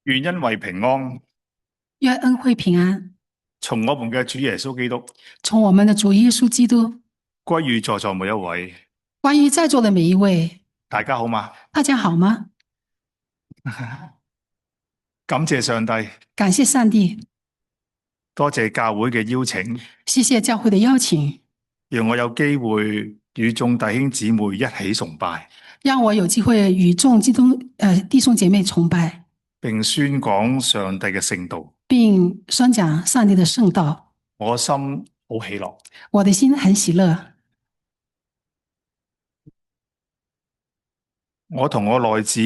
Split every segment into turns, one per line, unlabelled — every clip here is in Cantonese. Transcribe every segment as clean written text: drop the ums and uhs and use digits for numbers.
願恩惠平安，
愿恩惠平安，
從我們嘅主耶穌基督
从我们的主耶稣基督
歸於在座每一位。
关于在座的每一位，
大家好嗎？
大家好吗？
感謝上帝，
感谢上帝，
多謝教會嘅邀請，
谢谢教会的邀请，
讓我有機會與眾弟兄姊妹一起崇拜，
让我有机会与众弟兄姐妹崇拜，
並宣講上帝嘅聖道。
并宣讲上帝的圣道。
我心好喜樂。
我的心很喜乐。
我同我內子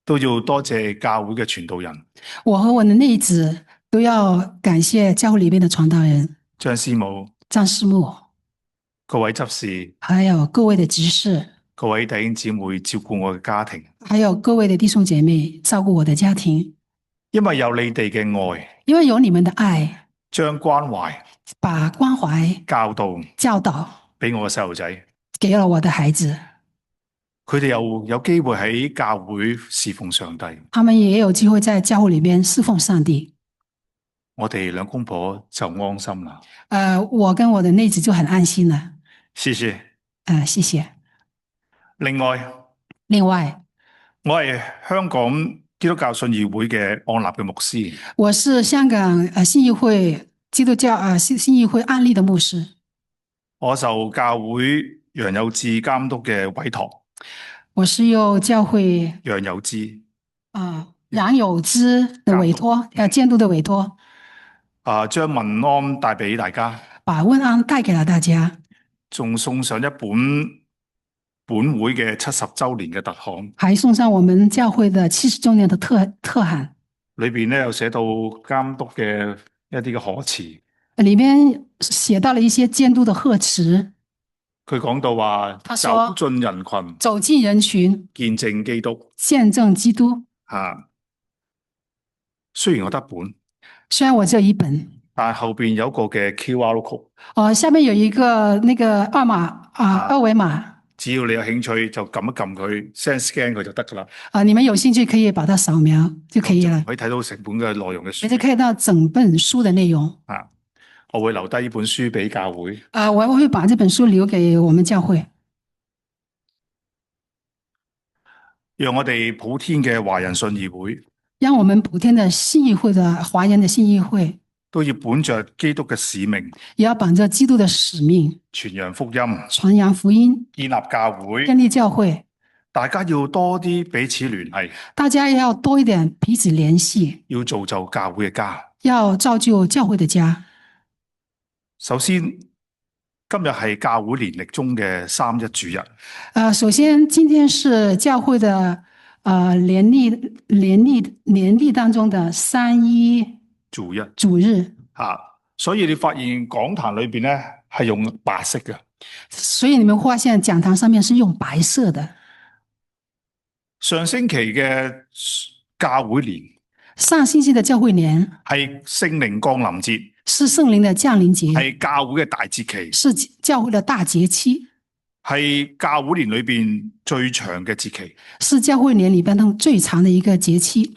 都要多謝教會嘅傳道人
我和我的内子都要感谢教会里面的传道人
張師母、
张师母，
各位執事、
还有各位的执事，
各位弟兄姊妹照顧我嘅家庭，
还有各位的弟兄姐妹照顾我的家庭。
因為有你哋嘅愛，
因为有你们的爱，
將關懷、
把关怀
教導
教導
俾我嘅細路仔，
给了我的孩子，
佢哋又有機會喺教會侍奉上帝。
他们也有机会在教会里面侍奉上帝。
我哋兩公婆就安心啦。
我跟我的内子就很安心了。
謝謝。
谢谢。
另外，我係香港基督教信義會嘅按立嘅牧師。
我是香港信義會基督教信義會安立的牧師。
我受教會楊有志監督嘅委託。
我是由教會
楊有志
楊有之的委託，監督的委託。
將問安帶俾大家，
把問安帶給了大家，
仲送上一本本會嘅70週年嘅特刊，
還送上我們教會的70週年的特函。
裏邊咧有寫到監督嘅一啲嘅賀詞，
裏邊寫到了一些監督的賀詞。
佢講到話走進人群，
走進人群，
見證基督，
見證基督。
雖然我得本。
雖然我只有一本，
但後邊有一個嘅 QR code，
下面有一個那個二維碼，
只要你有興趣就撳一撳佢 scan 佢就得噶啦。
你們有興趣可以把它掃描就可以了，
可以睇到成本嘅內容嘅書，
你就看到整本書的內容。
我會留低呢本書俾教會。
我會把這本書留給我們教會，
讓我哋普天嘅華人信義會，
讓我們普天的信義會的華人的信義會
都要本着基督嘅使命，
也要本着基督的使命，
傳揚福音，
傳揚福音，
建立教會，
建立教會。
大家要多啲彼此聯繫，
大家要多一點彼此聯繫，
要造就教會嘅家，
要造就教會的家。
首先，今日係教會年曆中嘅3·1主日。
首先，今天是教會的年曆當中的3·1主日。
所以你發現講壇裏邊咧係用白色嘅。
所以你們發現講堂上面是用白色的。
上星期嘅教會年，
上星期的教會年
係聖靈降臨節，
是聖靈的降臨節，
係教會嘅大節期，
是教會的大節期，
係教會年裏邊最長嘅節期，
是教會年裏邊中最長的一個節期。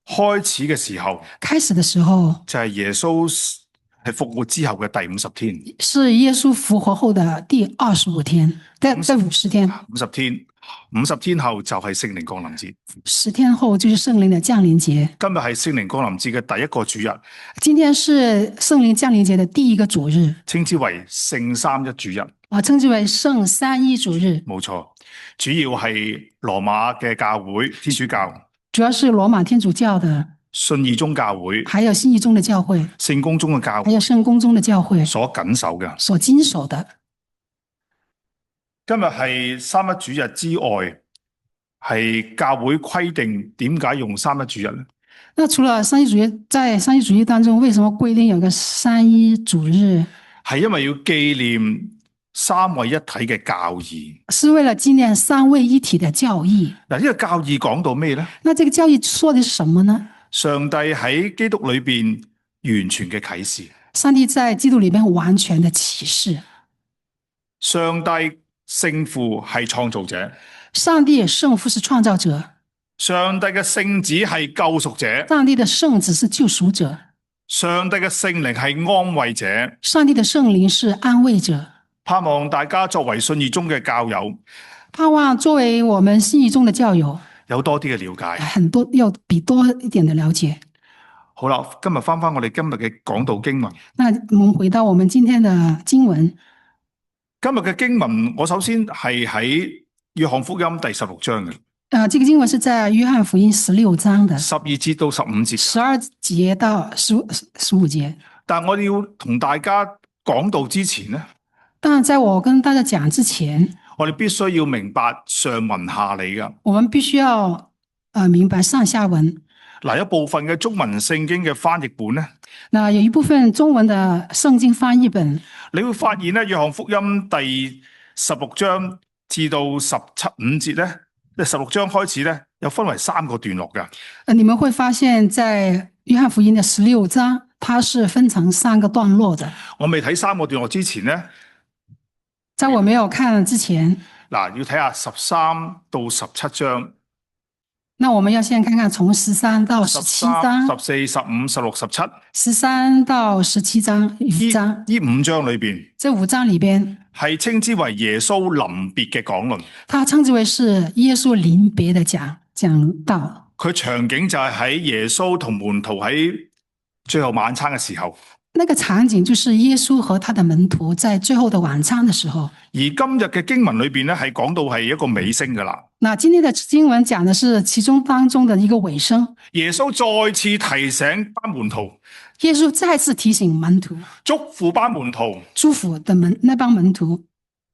開始嘅時候就係耶穌係復活之後嘅第50天，
是耶穌復活後的第25天，第50天。
50天後就係聖靈降臨節
，10天後就是聖靈的降臨節。
今日係聖靈降臨節嘅第一個主日，
今天是聖靈降臨節的第一個主日，
稱之為聖3·1主日。
稱之為聖3·1主日。
冇錯，主要係羅馬嘅教會天主教，
主要是羅馬天主教的
信義宗教會，
還有信義宗的教會，
聖公宗嘅教會，
還有聖公宗的教會
所謹守嘅，
所經守的。
今日係3·1主日之外，係教會規定點解用3·1主日呢？
那除了3·1主日，在3·1主日當中，為什麼規定有個3·1主日？
係因為要紀念三位一體嘅教義，
是為了紀念三位一體的教義。
嗱，呢個教義講到咩呢？
那這個教義說的是什麼呢？
上帝喺基督裏邊完全嘅啟示，
上帝在基督裏邊完全的啟示。
上帝聖父係創造者，
上帝聖父是創造者，
上帝嘅聖子係救贖者，
上帝的聖子是救贖者，
上帝嘅聖靈係安慰者。
上帝的聖靈是安慰者。
盼望大家作為信義中嘅教友，
盼望作為我們信義中的教友，
有多啲嘅了解。
很多要比多一點的了解。
好啦，今日翻我哋今日嘅講道經文。
那我們回到我們今天的經文。
今日嘅經文，我首先係喺約翰福音第16章嘅。
這個經文是在約翰福音16章的
12節到15節
，12節到15節。
但我哋要同大家講道之前呢，
當然在我跟大家講之前，
我哋必須要明白上文下理噶。
我們必須要明白上下文。
嗱，一部分嘅中文聖經嘅翻譯本咧，
那有一部分中文的聖經翻譯本，
你會發現咧，約翰福音第16章至到17、5節咧，即係16章開始咧，有分為3個段落噶。
你們會發現在約翰福音的16章，它是分成3個段落的。
我未睇3個段落之前咧，
在我沒有看之前，
嗱，要睇下13到17章。
那我們要先看看從13到17章、
14、15、16、17、
13到17章5章。
呢5章裏邊，
這5章裏邊
係稱之為耶穌臨別嘅講論。
它稱之為是耶穌臨別的講道。
佢場景就係喺耶穌同門徒喺最後晚餐嘅時候。
那個場景就是耶穌和他的門徒在最後的晚餐的時候。
而今日嘅經文裏邊咧，係講到係一個尾聲噶啦。
那今天的經文講的是其中當中的一個尾聲。
耶穌再次提醒班門徒，
耶穌再次提醒門徒，
囑咐班門徒，
祝福的那幫門徒，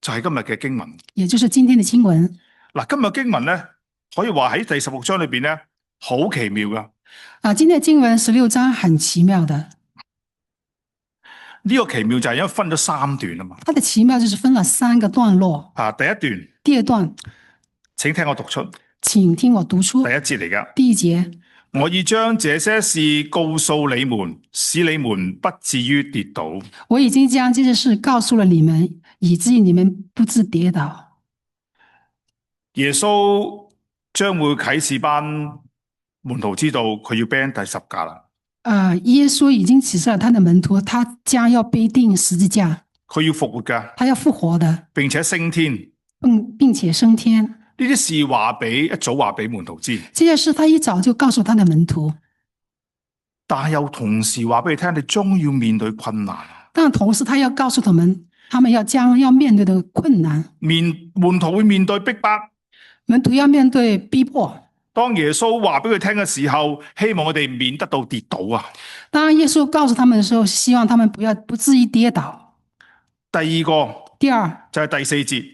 就係今日嘅經文。
也就是今天的經文。
嗱，今日經文咧，可以話喺第16章裏邊咧，好奇妙噶。
今天的經文16章很奇妙的。
呢個奇妙就係因為分咗3段啊嘛。
它的奇妙就是分了3個段落。
第一段，
第二段，
請聽我讀出。
請聽我讀出。
第1節嚟噶。
第1節，
我已將這些事告訴你們，使你們不至於跌倒。
我已經將這些事告訴了你們，以至於你們不致跌倒。
耶穌將會啟示班門徒知道佢要釘第十架啦。
耶穌已經啟示了他的門徒，他將要背定十字架，
佢要復活噶，
他要復活的，
並且升天，
並且升天。
呢啲事一早話俾門徒知，
這件事他一早就告訴他的門徒，
但係又同時話俾你聽，你終要面對困難。
但同時他要告訴他們將要面對的困難。
門徒會面對逼迫，
門徒要面對逼迫。
當耶穌話俾佢聽嘅時候，希望佢哋免得到跌倒啊。
當耶穌告訴他們的時候，希望他們不至於跌倒。
第二就係第4節，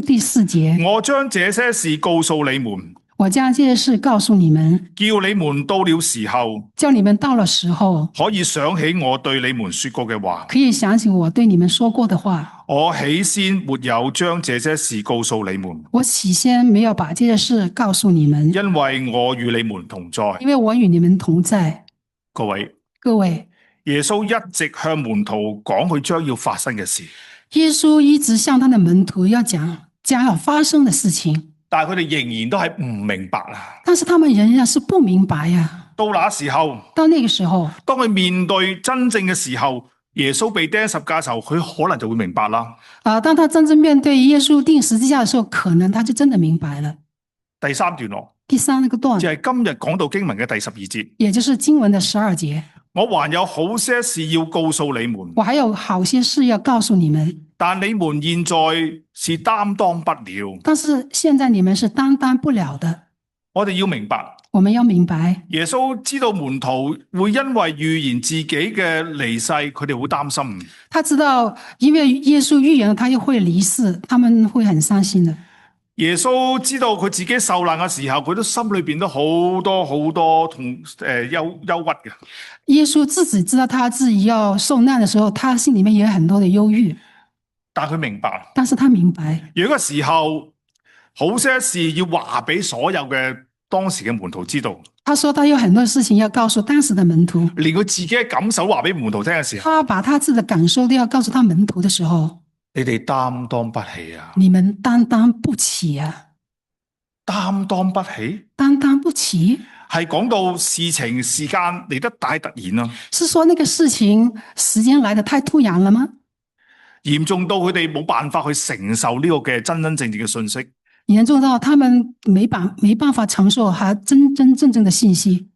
第4節，
我將這些事告訴你們，
我將這些事告訴你們，
叫你們到了時候，
叫你們到了時候，
可以想起我對你們說過嘅話，
可以想起我對你們說過的話。
我起先沒有將這些事告訴你們，
我起先沒有把這些事告訴你們，
因為我與你們同在。
因為我與你們同在。
各
位，
耶穌一直向門徒講佢將要發生嘅事。
耶穌一直向他的門徒要講將要發生的事情，
但係佢哋仍然都係唔明白啊。
但是他們仍然是不明白呀。
到那時候，
到那個時候，
當佢面對真正嘅時候，耶穌被釘十架嘅時候，佢可能就會明白啦。
當他真正面對耶穌釘十字架的時候，可能他就真的明白了。
第3段落，
第3個段
就係今日講到經文嘅第12節，
也就是經文的12節。
我還有好些事要告訴你們，
我還有好些事要告訴你們，
但你們現在是擔當不了。
但是現在你們是擔當不了的。
我哋要明白，
我們要明白，
耶穌知道門徒會因為預言自己嘅離世，佢哋好擔心。
他知道因為耶穌預言了他又會離世，他們會很傷心的。
耶穌知道佢自己受難嘅時候，佢都心裏邊都好多同憂鬱嘅。
耶穌自己知道他自己要受難的時候，他心裏面也有很多的憂鬱。
但佢明白，
但是他明白，
如果時候好些事要話俾所有嘅當時嘅門徒知道。
他說他有很多事情要告訴當時的門徒，
連佢自己嘅感受話俾門徒聽嘅時候，
他把他自己的感受都要告訴他門徒的時候，
你哋擔當不起啊！
你們擔當不起啊！
擔當不起，
擔當不起，
係講到事情時間嚟得太突然啦，
是說那個事情時間來得太突然了嗎？
嚴重到佢哋冇辦法去承受呢個嘅真真正正嘅信息。
嚴重到他們沒辦法承受還真正的信息。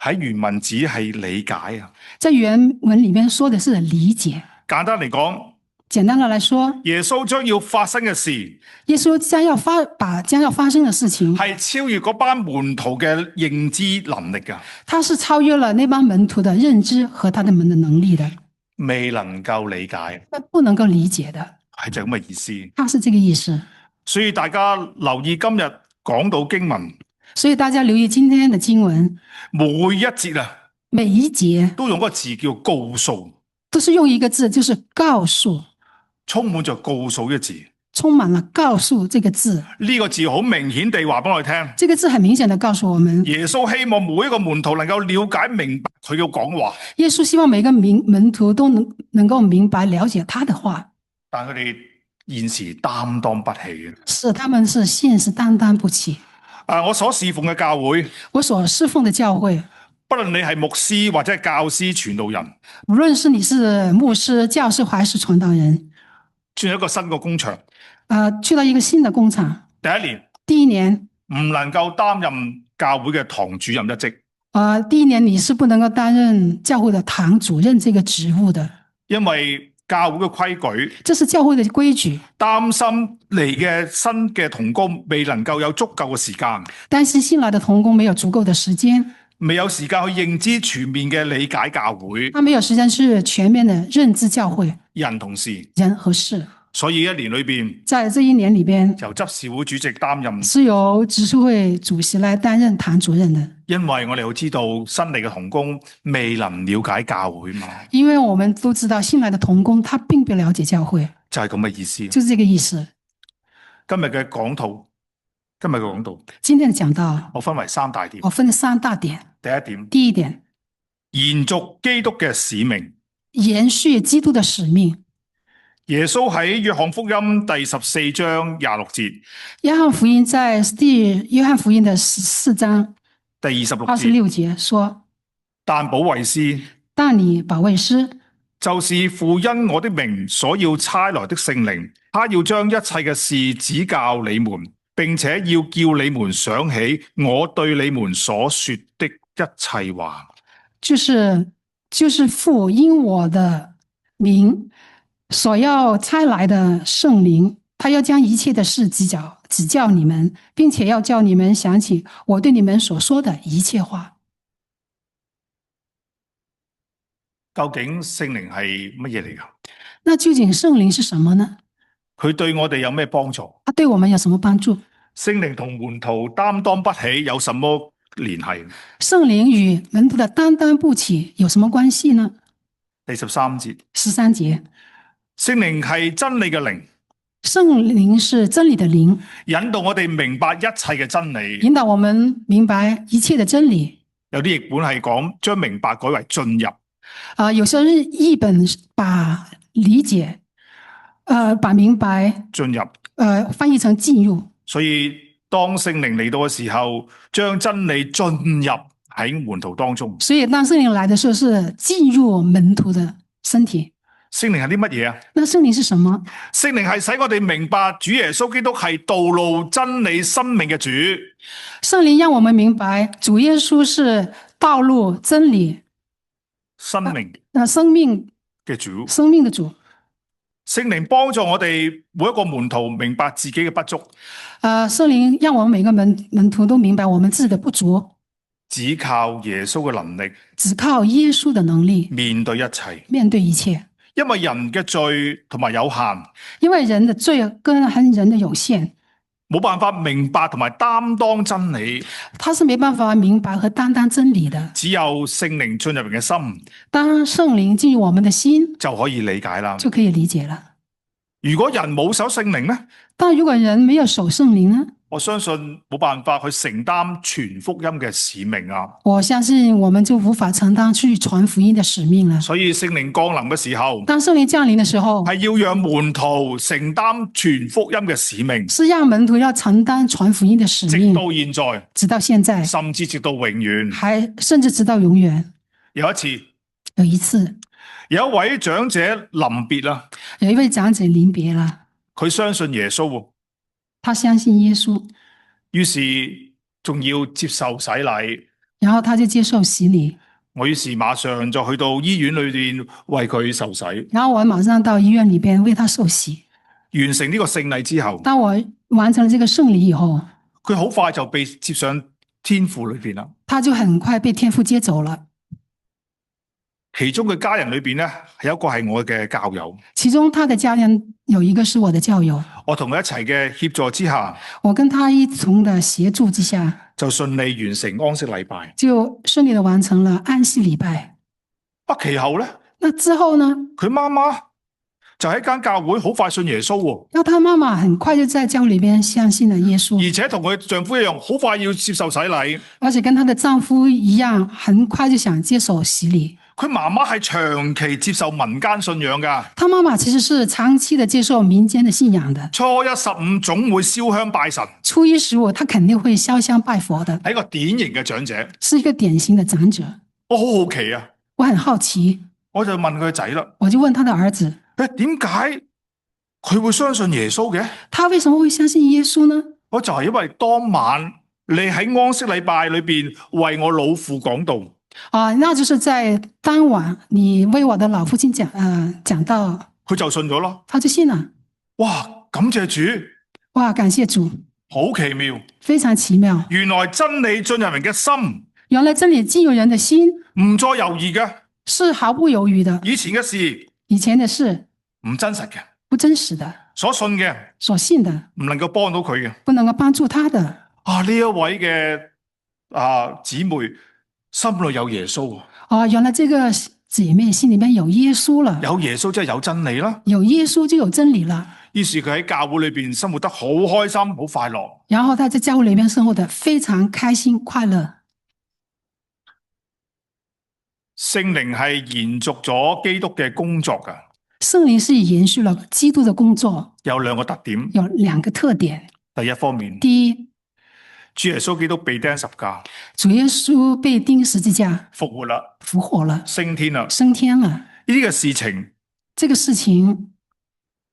喺原文只係理解啊，
在原文裏面說的是理解。
簡單嚟講，
簡單的來說，
耶穌將要發生嘅事，
耶穌將要發生的事情，
係超越嗰班門徒嘅認知能力噶，
他是超越了那班門徒的認知和他們的能力的，
未能夠理解，
不能夠理解的，
係就咁嘅意思。
他是這個意思。
所以大家留意今日講到經文，
所以大家留意今天的經文，
每一節啊，
每一節
都用個字叫告訴，
都是用一個字，就是告訴，
充滿着告訴嘅字。
充滿了告訴這個字。
呢個字好明顯地話俾我哋聽，
這個字很明顯地告訴我們，
耶穌希望每一個門徒能夠了解明白佢嘅講話，
耶穌希望每個門徒都能夠明白了解他的話，
但佢哋現時擔當不起嘅。
是他們是現實擔當不起。
我所侍奉嘅教會，
我所侍奉的教會，
不論你係牧師或者係教師傳道人，
無論是你是牧師、教師還是傳道人，
轉一個新嘅工場，
去到一個新的工廠，第一年
唔能夠擔任教會嘅堂主任一職，
第一年你是不能夠擔任教會的堂主任這個職務的，
因為教會嘅規矩，
這是教會的規矩。
擔心嚟嘅新嘅同工未能夠有足夠嘅時間，
擔心新來的同工沒有足夠的時間，
未有時間去認知全面嘅理解教會，
他沒有時間去全面的認知教會
人同事，
人和事。
所以一年裏邊，
在這一年裏邊，
由執事會主席擔任，
是由執事會主席來擔任堂主任的。
因為我哋都知道新嚟嘅同工未能了解教會嘛，
因為我們都知道新來的同工他並不了解教會，
就係咁嘅意思。
就是這個意思。
今日嘅講道，
今天的講道，
我分為三大點。
我分三大點。第一點，
延續基督嘅使命，
延續基督的使命。
耶穌喺約翰福音第14章26節，
約翰福音在約翰福音的14章
第26
26節說：
但保惠師，
但你保惠師，
就是父因我的名所要差來的聖靈，他要將一切嘅事指教你們，並且要叫你們想起我對你們所說的一切話。
就是父因我的名所要差來的聖靈，他要將一切的事指教你們，並且要叫你們想起我對你們所說的一切話。
究竟聖靈係乜嘢嚟㗎？
那究竟聖靈是什麼呢？
佢對我哋有咩幫助？
他對我們有什麼幫助？
聖靈同門徒擔當不起有什麼聯繫？
聖靈與門徒的擔當不起有什麼關係呢？
第13節。
13節。
聖靈係真理嘅靈，
聖靈是真理的靈，
引導我哋明白一切嘅真理，
引導我們明白一切的真理。
有啲譯本係講將明白改為進入，
有些譯本把理解，把明白
進入，
翻譯成進入。
所以當聖靈嚟到嘅時候，將真理進入喺門徒當中。
所以當聖靈來的時候，是進入門徒的身體。
聖靈係啲乜嘢啊？
那聖靈是什麼？
聖靈係使我哋明白主耶穌基督係道路、真理、生命嘅主。
聖靈讓我們明白主耶穌是道路、真理、
生命嘅主。
生命的主。
聖靈幫助我哋每一個門徒明白自己嘅不足。
聖靈讓我們每個門徒都明白我們自己的不足。
只靠耶穌嘅能力。
只靠耶穌的能力。
面對一切。
面對一切。
因為人嘅罪同埋有限，
因為人的罪跟人的有限，
冇辦法明白同埋擔當真理。
他是沒辦法明白和擔當真理的。
只有聖靈進入人嘅心，
當聖靈進入我們的心，
就可以理解啦，
就可以理解了。
如果人冇守聖靈呢，
但如果人沒有守聖靈呢？
我相信冇辦法去承擔傳福音嘅使命啊。
我相信我們就無法承擔去傳福音的使命了。
所以聖靈降臨嘅時候，
當聖靈降臨的時候，
係要讓門徒承擔傳福音嘅使命，
是讓門徒要承擔傳福音的使
直
命，
到現在，
直到現在，
甚至直到永遠。
甚至直到永遠。
有一次，
有一次，
有一位長者臨別啦，
有一位長者臨別了，
佢相信耶穌喎，
他相信耶穌，
於是仲要接受洗禮。
然後他就接受洗禮。
我於是馬上就去到醫院裏邊為佢受洗。
然後我馬上到醫院裏邊為他受洗。
完成呢個聖禮之後，
當我完成了這個聖禮以後，
佢好快就被接上天父裏邊啦。
他就很快被天父接走了。
其中嘅家人裏邊咧，有一個係我嘅教友。
其中他的家人有一個是我的教友。
我同佢一齊嘅協助之下，
我跟他一同的協助之下，
就順利完成安息禮拜。
就順利的完成了安息禮拜。
不其後咧，
那之後呢？
佢媽媽就喺間教會好快信耶穌喎。
然後他媽媽很快就在教會裏邊相信了耶穌，
而且同佢丈夫一樣，好快要接受洗禮。
而且跟她的丈夫一樣，很快就想接受洗禮。
佢媽媽係長期接受民間信仰噶。
他媽媽其實是長期的接受民間的信仰的。
初一十五總會燒香拜神。
初一十五，他肯定會燒香拜佛的。
係一個典型嘅長者，
是一個典型的長者。
我好好奇啊！
我很好奇，
我就問佢個仔啦。
我就問他的兒子：
點解佢會相信耶穌嘅？
他為什麼會相信耶穌呢？
我就係因為當晚你喺安息禮拜裏邊為我老父講道。
那就是在當晚你為我的老父親講道，
佢就信咗咯。
他就信了。
哇！感謝主！
哇！感謝主！
好奇妙，
非常奇妙。
原來真理進入人嘅心，
原來真理進入人的心，
唔再猶豫嘅，
是毫不猶豫的。
以前嘅事，
以前的事
唔真實嘅，
不真實的，
所信嘅，
所信的，
唔能夠幫到佢嘅。
不能夠幫助他的。
呢一位嘅姊妹心裏有耶穌。
原來這個姐妹心裏面有耶穌了。
有耶穌即係有真理啦。
有耶穌就有真理了。
於是佢喺教會裏邊生活得好開心、好快樂。
然後他在教會裏面生活得非常開心快樂。
聖靈係延續咗基督嘅工作噶。
聖靈是延續了基督的工作。
有兩個特點。
有兩個特點。
第一方面，
第一，
主耶穌基督被釘十架。
主耶穌被釘十字架，
復活啦，
復活了，
升天啦，
升天了。
呢啲嘅事情，
這個事情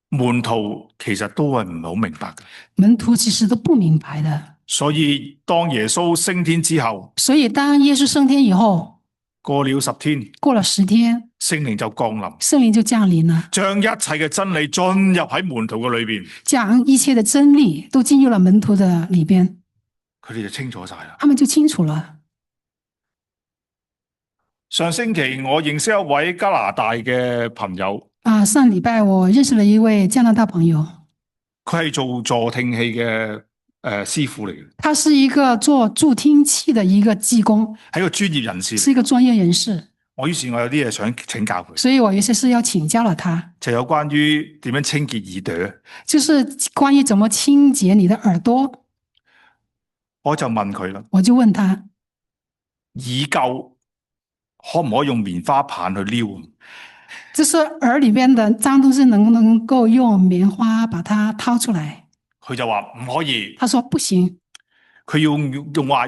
門徒其實都係唔係好明白嘅。
門徒其實都不明白的。
所以當耶穌升天之後，
所以當耶穌升天以後，
過了10天，
過了10天，
聖靈就降臨，
聖靈就降臨了，
將一切嘅真理進入喺門徒嘅裏邊，
將一切的真理都進入了門徒的裏邊，
佢哋就清楚晒啦。
他們就清楚了。
上星期我認識一位加拿大嘅朋友，
上禮拜我認識了一位加拿大朋友，
佢係做助聽器嘅師傅嚟嘅，
他是一個做助聽器的一個技工，
係一個專業人士，
是一個專業人士。
於是我有啲嘢想請教佢，
所以我有些事要請教了他，
就有關於點樣清潔耳朵，
就是關於怎麼清潔你的耳朵。
我就問佢啦，
我就問他，
耳垢可唔可以用棉花棒去撩？
就是耳裏邊的髒東西能不能夠用棉花把它掏出來？
佢就話唔可以，
他說不行，
佢要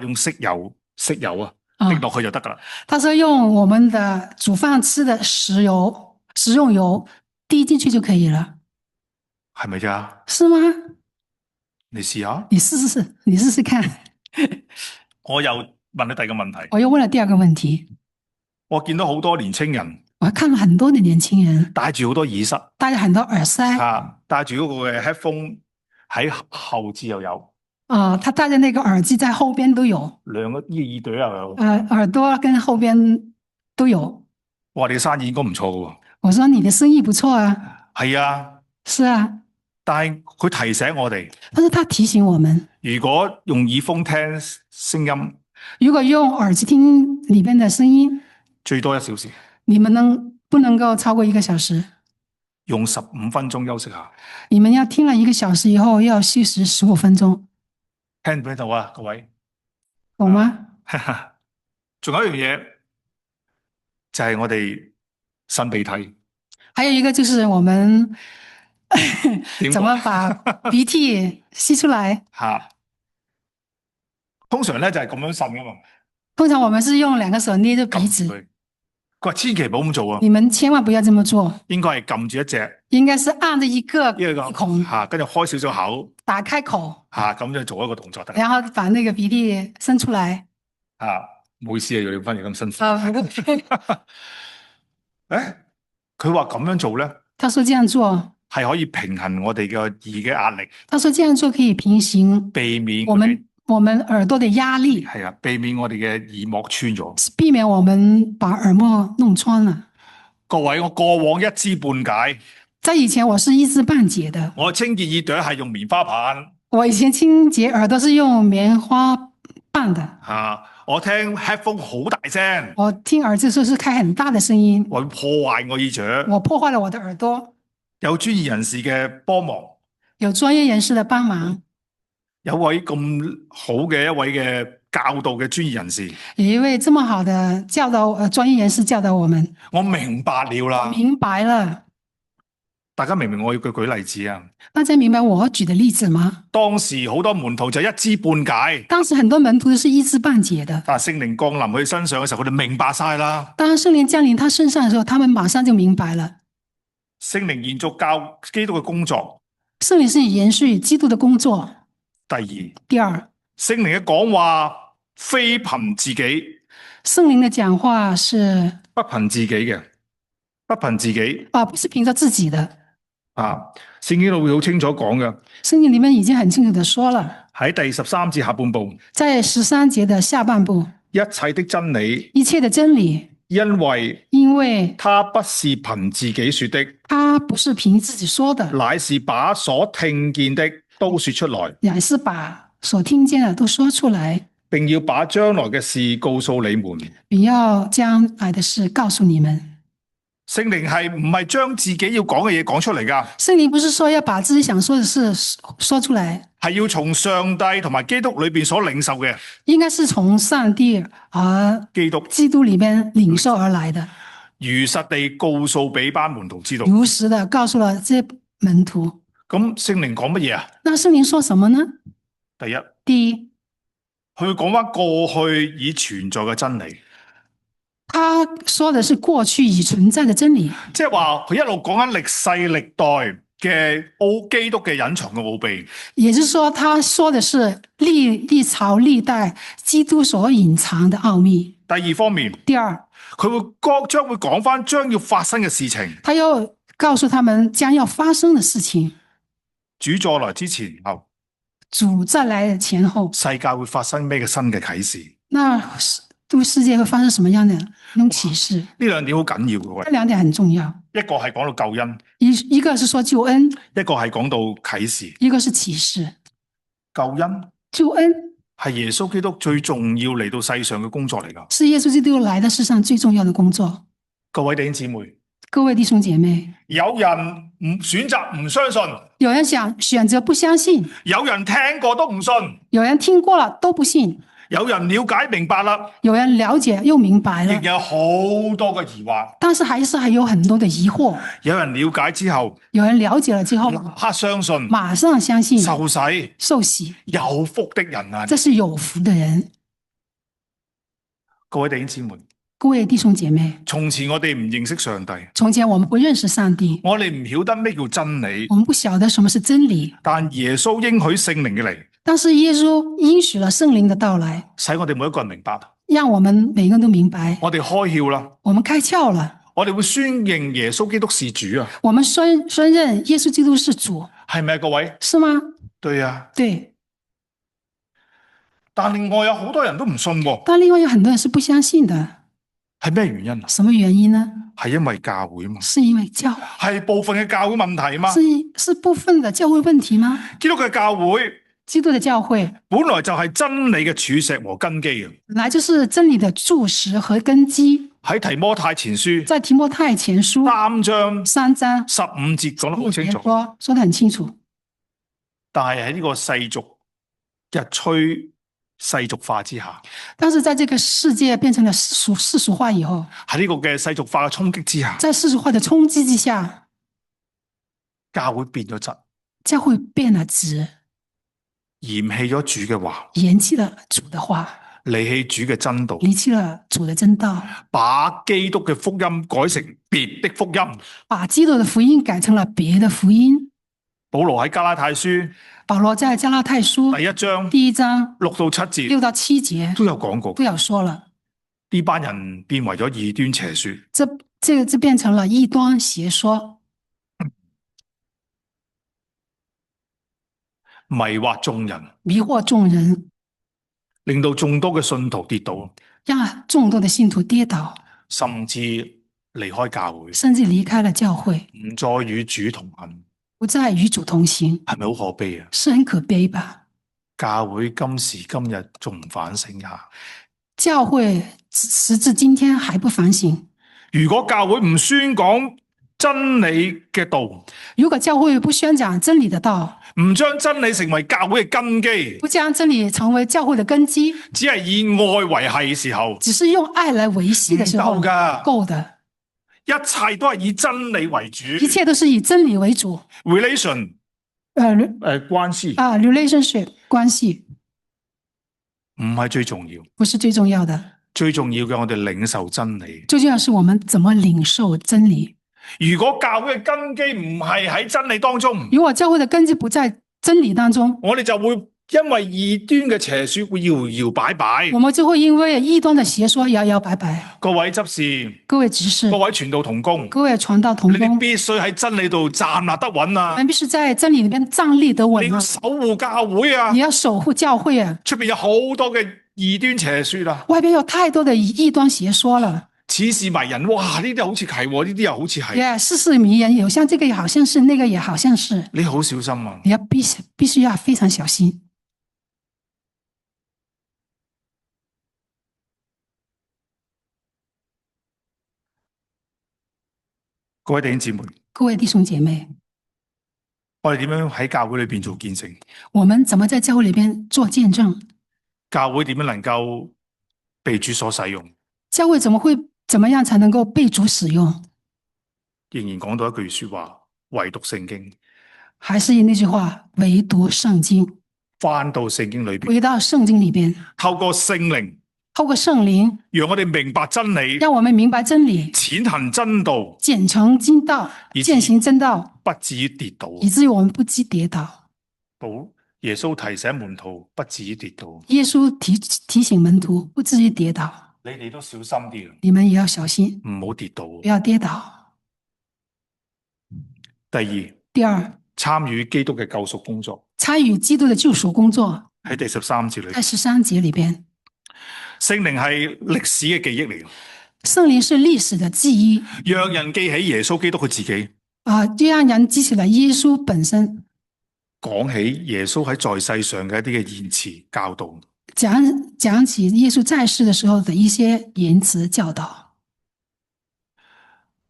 用食油滴落去就得噶啦。
他說用我們的煮飯吃的食用油滴進去就可以了，
係咪啫？
是嗎？
你試下，
你試試看。
我又問你第二個問題，
我又問了第二個問題。
我見到好多年青人，
我看了很多的年輕人
戴住好多耳塞，
戴咗很多耳塞，
戴住嗰個嘅 headphone 喺後置又有。
他戴着那個耳機在後邊都有，
兩個耳朵又有。
耳朵跟後邊都有。
哇，你嘅生意應該唔錯嘅喎。
我說你的生意不錯啊。
係啊。
是啊。
但係佢提醒我哋，
但是他提醒我們，
如果用耳風聽聲音，
如果用耳機聽裏邊的聲音，
最多1小時。
你們不能夠超過1個小時。
用15分鐘休息下，
你們要聽了1個小時以後要休息15分鐘，
聽唔聽到啊？各位，
懂嗎？
仲有一樣嘢就係我哋擤鼻涕，
還有一個就是我們
點
怎麼把鼻涕吸出來？
吓？通常咧就係咁樣擤噶嘛。
通常我們是用2個手捏着鼻子，
佢話千祈唔好咁做啊，
你們千萬不要這麼做，
應該係撳住一隻，
應該是按着一個
呢個
孔
吓，跟住開少少口
打開口，
吓，咁就做一個動作得。
然後把那個鼻涕伸出來。
啊，唔好意思啊，要你翻譯咁辛苦。
啊，不過
誒，佢話咁樣做咧，
他說這樣做，
係可以平衡我哋嘅耳嘅壓力，
他說這樣做可以平行
避免
我們耳朵的壓力，
係啊，避免我哋嘅耳膜穿咗。
避免我們把耳膜弄穿了。
各位，我過往一知半解，
在以前我是一知半解的，
我清潔耳朵係用棉花棒
我以前清潔耳朵是用棉花棒的，
吓，我聽 headphone 好大聲，
我聽耳機時候是開很大的聲音，
我會破壞我耳朵。
我破壞了我的耳朵。
有專業人士嘅幫忙，
有專業人士的幫忙，
有位咁好嘅一位嘅教導嘅專業人士，
有一位這麼好的教導專業人士教導我們，
我明白了啦。
明白了。
大家明唔明我要舉例子啊？
大家明白我舉的例子嗎？
當時好多門徒就一知半解，
當時很多門徒都是一知半解的，
但係聖靈降臨佢身上嘅時候，佢哋明白晒啦。
當聖靈降臨他身上的時候，他們馬上就明白了。
聖靈延續教基督嘅工作。
聖靈是延續基督的工作。
第二，
聖
靈嘅講話非憑自己，
聖靈的講話是
不憑自己嘅，不憑自己
不是憑着自己的。
啊，聖經裏會好清楚講嘅，
聖經裏面已經很清楚的說了，
喺第13節下半部，
在13節的下半部，
一切的真理，
一切的真理，
因為他不是憑自己說的，
他不是憑自己說的，
乃是把所聽見的都說出來，
乃是把所聽見的都說出來，
並要把將來嘅事告訴你們，
並要將來的事告訴你們。
聖靈係唔係將自己要講嘅嘢講出嚟噶？
聖靈不是說要把自己想說的事說出來，
係要從上帝同埋基督裏邊所領受嘅，
應該是從上帝和基督裏面領受而來的，
如實地告訴俾班門徒知道，
如實的告訴了這些門徒。
咁聖靈講乜嘢啊？
那聖靈說什麼呢？第一，
佢講翻過去已存在嘅真理。
他說的是過去已存在的真理，
即係話佢一路講緊歷世歷代嘅基督嘅隱藏嘅奧秘。
也就是說，他說的是歷朝歷代基督所隱藏的奧秘。
第二方面，
第二，
佢將會講翻將要發生嘅事情。
他要告訴他們將要發生的事情。
主再來之前後，
主再來前後，
世界會發生咩嘅新嘅啟示？
那對世界會發生什麼樣的那種啟示？
呢兩點好緊要嘅。
這兩點很重要。
一個係講到救恩，
一個是說救恩，
一個係講到啟示。
一個是啟示。救恩
係耶穌基督最重要嚟到世上嘅工作嚟㗎。
是耶穌基督來到世上最重要的工作。
各位弟兄姊妹，
各位弟兄姐妹，
有人選擇唔相信，
有人想選擇不相信，
有人聽過都唔信，
有人聽過了都不信，
有人了解明白啦，
有人了解又明白了，
亦有好多嘅疑惑，
但是還有很多的疑惑。
有人了解之後，
有人了解了之後，
立刻相信，
馬上相信，
受洗，有福的人啊！
這是有福的人。
各位弟兄姊妹，
各位弟兄姐妹，
從前我哋唔認識上帝，
從前我們不認識上帝，
我哋唔曉得咩叫真理，
我們不曉得什麼是真理。
但耶穌應許聖靈嘅嚟，
但是耶穌應許了聖靈的到來，
使我哋每一個人明白，
讓我們每個人都明白。
我哋開竅啦，
我們開竅了，
我哋會宣認耶穌基督是主啊！
我們宣認耶穌基督是主，
係咪啊？各位，
是嗎？
對啊，
對。
但另外有好多人都唔信喎，
但另外有很多人是不相信的，
係咩原因啊？
什麼原因呢？
係因為教會嘛？
是因為教會？
係部分嘅教會問題嗎？
是部分的教會問題嗎？
基督嘅教會，
基督的教會
本來就係真理嘅柱石和根基啊！
本來就是真理的柱石和根基。
喺提摩太前書
在提摩太前書
3章
3章
15節講得好清楚，
說得很清楚。
但係喺呢個世俗日趨世俗化之下，
但是在這個世界變成了世俗化以後，
喺呢個嘅世俗化嘅衝擊之下，
在世俗化的衝擊之下，
教會變咗質，
教會變了質，
嫌棄咗主嘅話，
嫌棄了主的話，
離棄主嘅真道，
離棄了主的真道，
把基督嘅福音改成別的福音。
把基督的福音改成了別的福音。
保羅喺加拉太書
保羅在加拉太書
第1章
第1章
6到7節
6到7節
都有講過，
都有說了，
呢班人變為咗異端邪說，
這變成了異端邪說，
迷惑眾人，
迷惑眾人，
令到眾多嘅信徒跌倒，
讓眾多的信徒跌倒，
甚至離開教會，
甚至離開了教會，
唔再與主同行，
不再與主同行，
係咪好可悲啊？
是很可悲吧？
教會今時今日仲唔反省下？
教會時至今天還不反省。
如果教會唔宣講真理嘅道，
如果教會不宣講真理的道，
唔將真理成為教會嘅根基，
不將真理成為教會的根基，
只係以愛維繫嘅時候，
只是用愛來維繫的時候，
唔夠㗎，
夠的。
一切都係以真理為主，
一切都是以真理為主。
relation 關係
relationship 關係
唔係最重要，
不是最重要的，
最重要嘅我哋領受真理。
最重要是我們怎麼領受真理。
如果教會嘅根基唔係喺真理當中，
如果教會的根基不在真理當中，
我哋就會因為異端嘅邪說會搖搖擺擺。
我們就會因為異端的邪說搖搖擺擺。
各位執事，
各位執事，
各位傳道同工，
各位傳道同
你哋
工，
必須喺真理度站立得穩啊！
我們必須在真理裏面站立得
你
穩啊！
要守護教會啊！
你要守護教會啊！
出邊有好多嘅異端邪說啦，
外邊有太多的異端邪說了。
似是迷人，哇！呢啲好似係，呢啲又好似係。
世事迷人，有像這個也好像是，那個也好像是。
你好小心啊！
你要必須要非常小心。
各位弟兄姊妹，
各位弟兄姐妹，
我哋點樣喺教會裏邊做見證？
我們怎麼在教會裏邊做見證？
教會點樣能夠被主所使用？
教會怎麼樣才能夠被主使用？
仍然講到一句說話，唯獨聖經。
還是那句話，唯獨聖經。
翻到聖經裏邊，
回到聖經裏邊，
透過聖靈，讓我哋明白真理，
讓我們明白真理，
踐行真道，
踐行真道，踐行真道，
不至於跌倒，
以至於我們不致跌倒。
耶穌提醒門徒不至於跌倒。
耶穌提醒門徒不至於跌倒。
你哋都小心啲，
你們也要小心，
唔好跌倒，
不要跌倒。
第二，參與基督嘅救贖工作。
參與基督嘅救贖工作。
喺第13節裏，
在13節裏邊，
聖靈係歷史嘅記憶嚟。
聖靈是歷史嘅記憶，
讓人記起耶穌基督佢自己。
就讓人記起了耶穌本身。
講起耶穌喺在世上嘅一啲嘅言辭教導。
講起耶穌在世的時候的一些言辭教導。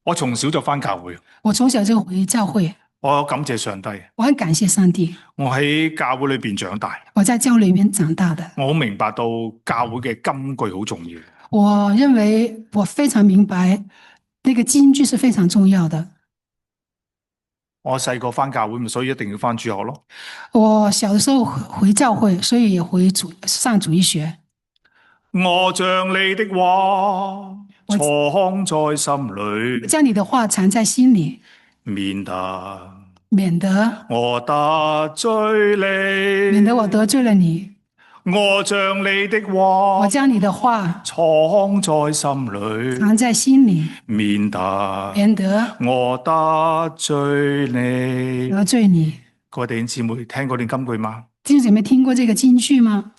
我從小就返教會，
我從小就回教會。
我感謝上帝，
我很感謝上帝。
我喺教會裏邊長大，
我在教會裏面長大的。
我好明白到教會嘅金句好重要。
我認為我非常明白，那個金句是非常重要的。
我細個返教會，所以一定要返主學咯。
我小的時候回教會，所以也上主日學。
我將你的話藏在心裏，
將你的話藏在心裏，
免得
我
得罪你，
免得我得罪了你。
我將你的話，
我將你的話
藏在心裏，
藏在心裏，
免得我得罪你。
得罪你。
各位弟兄姊妹，聽過段金句嗎？
弟兄姊妹聽過這個金句嗎？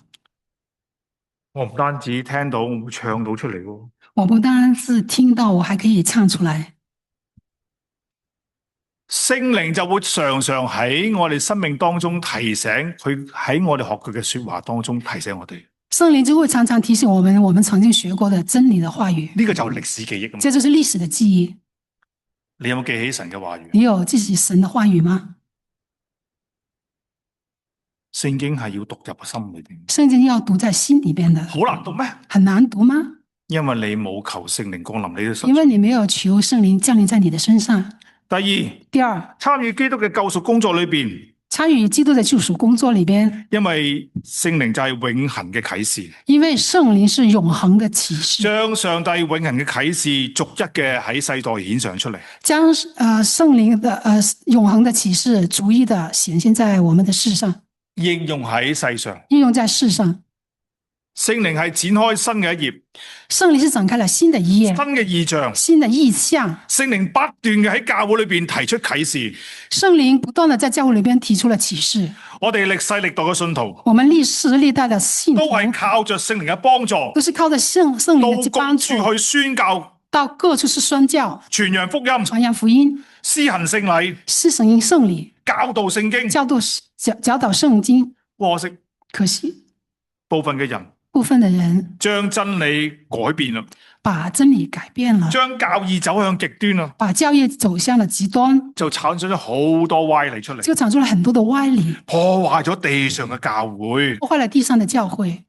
我唔單止聽到，我會唱到出嚟喎。
我不單是聽到，我還可以唱出來。
聖靈就會常常喺我哋生命當中提醒佢，喺我哋學佢嘅說話當中提醒我哋。
聖靈就會常常提醒我們曾經學過的真理的話語，
呢個就係歷史記憶啊嘛。
這就是歷史的記憶。
你有冇記起神嘅話語？
你有記起神的話語嗎？
聖經係要讀入心裏邊，
聖經要讀在心裏邊的，
好難讀咩？
很難讀嗎？
因為你冇求聖靈降臨你嘅身
因
上。
為你沒有求聖靈降臨在你的身上。
第二，參與基督嘅救贖工作裏邊，
參與基督的救贖工作裏邊，
因為聖靈就係永恆嘅啟示，
因為聖靈是永恆的啟示，
將上帝永恆嘅啟示逐一嘅喺世代顯上出嚟，
將聖靈的永恆的啟示逐一的顯現在我們的世上，
應用喺世上。
應用在世上。
聖靈係展開新嘅一頁，
聖靈是展開了新的一頁，
新嘅異象，
新的意象。
聖靈不斷嘅喺教會裏邊提出啟示。
聖靈不斷的在教會裏邊提出了啟示。
我哋歷世歷代嘅信徒，
我們歷世歷代的信徒
都係靠着聖靈嘅幫助，
都是靠着聖靈的幫助，
到各處去宣教，
到各處去宣教，
傳揚福音，
傳揚福音，
施行聖禮，
施行聖禮，
教導聖經。
教導聖經。
可惜，
可惜
部分嘅人
部分的人
將真理改變啦，
把真理改變了，
將教義走向極端啦，
把教義走向了極端，
就產生咗好多歪理出嚟，
就產生了很多的歪理，
破壞咗地上嘅教會。
破壞了地上的教會。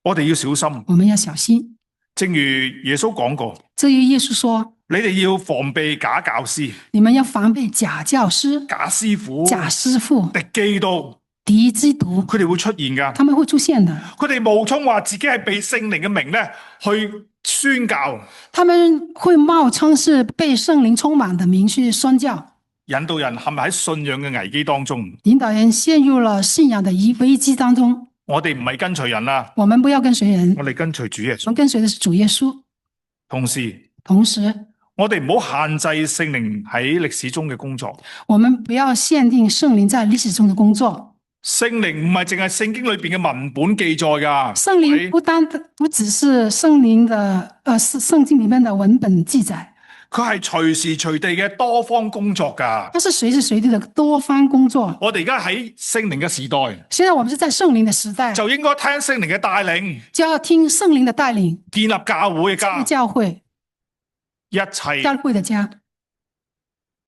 我哋要小心，
我們要小心。
正如耶穌講過，
至於耶穌說，
你哋要防備假教師、
你們要防備假教師、
假師傅、
假師傅、
敵基督，
敵基督，
佢哋會出現噶。
他們會出現的。
佢哋冒充話自己係被聖靈嘅名咧去宣教，
他們會冒稱是被聖靈充滿的名去宣教，
引導人陷喺信仰嘅危機當中。
引導人陷入了信仰的危機當中。
我哋唔係跟隨人啦，
我們不要跟隨人，
我哋跟隨主耶穌。
我們跟隨的是主耶穌。
同時，
我
我哋唔好限制聖靈喺歷史中嘅工作。
我們不要限定聖靈在歷史中的工作。
聖靈唔係淨係聖經裏邊嘅文本記載噶，
聖靈不只是聖靈的聖經裏面的文本記載，
佢係隨時隨地嘅多方工作噶。
它是隨時隨地的多方工作。
我哋而家喺聖靈嘅時代，
現在我們是在聖靈的時代，
就應該聽聖靈嘅帶領，
就要聽聖靈的帶領，
建立教會嘅家，
教會
一切
教會的家，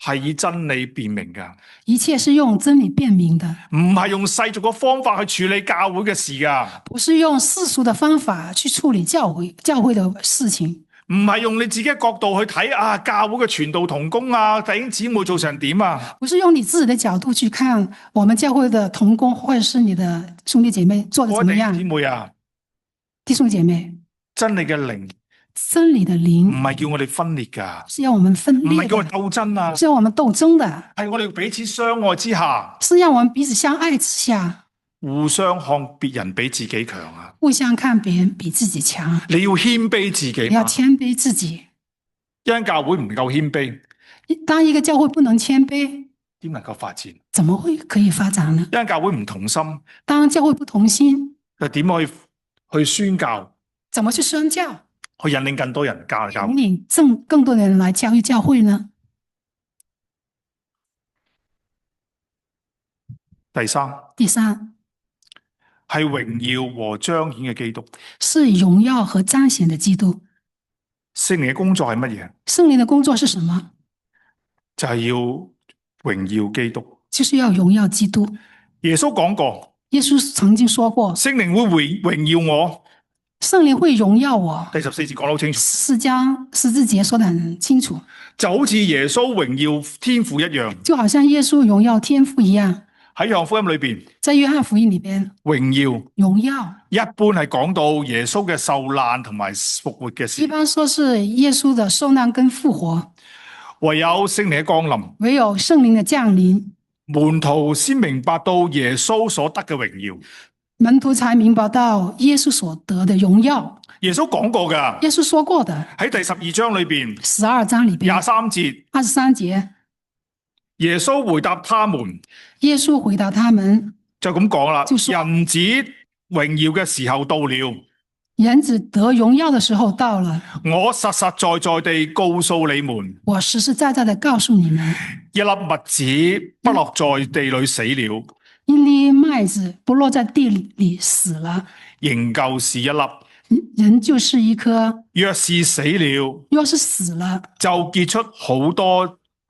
係以真理辨明噶，
一切是用真理辨明的，
唔係用世俗嘅方法去處理教會嘅事噶，
不是用世俗的方法去處理教會的事情，
唔係用你自己嘅角度去睇啊，教會嘅傳道同工啊，弟兄姊妹做成點啊？
不是用你自己的角度去看我們教會的同工或者是你的兄弟姐妹做得怎麼
弟兄姊
樣？
妹啊，
弟兄姐妹，
真理嘅靈
真理的
唔
靈
係叫我哋分裂噶，
是要我們分
唔係叫我哋
裂的，
鬥爭啊，
是要我們鬥爭的，
係我哋彼此相愛之下，
是讓我們彼此相愛之下，
互相看別人比自己強啊！
互相看別人比自己強，
你要謙卑自己嘛，
要謙卑自己。
一間教會唔夠謙卑，
當一個教會不能謙卑，
點能夠發展？
怎麼會可以發展呢
一？間教會唔同心，
當教會不同心，
又點可以去宣教，
怎麼去宣教？
去引領更多人加入教會？
引領更多的人來教育教會呢？
第三係榮耀和彰顯嘅基督。
是榮耀和彰顯的基督。
聖靈嘅工作係乜嘢？
聖靈的工作是什麼？
就係要榮耀基督。
就是要榮耀基督。
耶穌講過，
耶穌曾經說過，
聖靈會榮耀我。
聖靈會榮耀我。
第14節講得好清楚，
是將十字節說得很清楚，
就好似耶穌榮耀天父一樣。
就好像耶穌榮耀天父一樣。
喺約翰福音裏邊，
在約翰福音裏邊，
榮耀
榮耀
一般係講到耶穌嘅受難同埋復活嘅
一
事。
般說是耶穌的受難跟復活，
唯有聖靈嘅降臨，
唯有聖靈的降臨，
門徒先明白到耶穌所得嘅榮耀。
門徒才明白到耶穌所得的榮耀。
耶穌講過噶，
耶穌說過的，
喺第12章裏邊
12章裏邊
23節，
23節，
耶穌回答他們，
耶穌回答他們，
就咁講啦，
就說
人子榮耀嘅時候到了，
人子得榮耀的時候到了。
我實實在在地告訴你們，
我實實在在地告訴你們，
一粒麥子不落在地裏死了，
一粒麥子不落在地裏死了，
仍舊是一粒；
人就是一顆，
若是死了，
若是死了，
就結出好多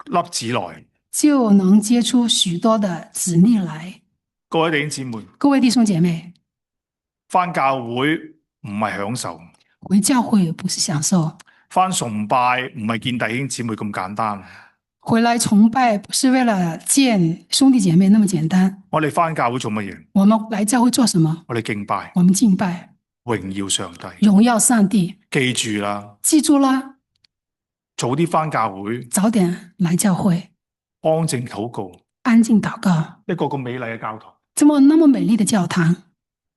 粒子來。
就能結出許多的子粒來。
各位弟兄姊妹，
各位弟兄姐妹，
返教會唔係享受，
回教會不是享受，
返崇拜唔係見弟兄姊妹咁簡單。
回來崇拜不是為了見兄弟姐妹那麼簡單。
我哋返教會做乜嘢？
我們來教會做什麼？
我哋敬拜，
我們敬拜，
榮耀上帝。
榮耀上帝。
記住啦，
記住啦，
早啲返教會，
早點來教會，
安靜禱告，
安靜禱告。
一個咁美麗嘅教堂，
這麼那麼美麗的教堂，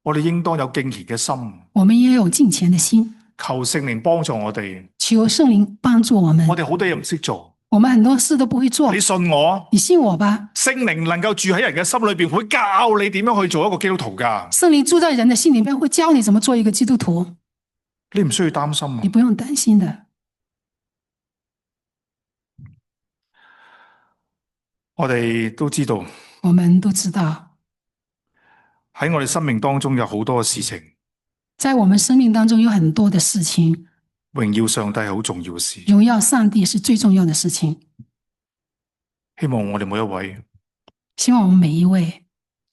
我哋應當有敬虔嘅心，
我們也有敬虔的心，
求聖靈幫助我哋。
求聖靈幫助我們。
我哋好多嘢唔識做，
我們很多事都不會做
你，信我，
你信我吧。
聖靈能夠住喺人嘅心裏邊，會教你點樣去做一個基督徒噶。
聖靈住在人的心裡面，會教你怎麼做一個基督徒，
你唔需要擔心啊
你！不用擔心的。
我哋都知道
我們都知道，
喺我哋生命當中有好多嘅事情，
在我們生命當中有很多的事情，
榮耀上帝係好重要嘅事。
榮耀上帝是最重要的事情。
希望我哋每一位
希望我們每一位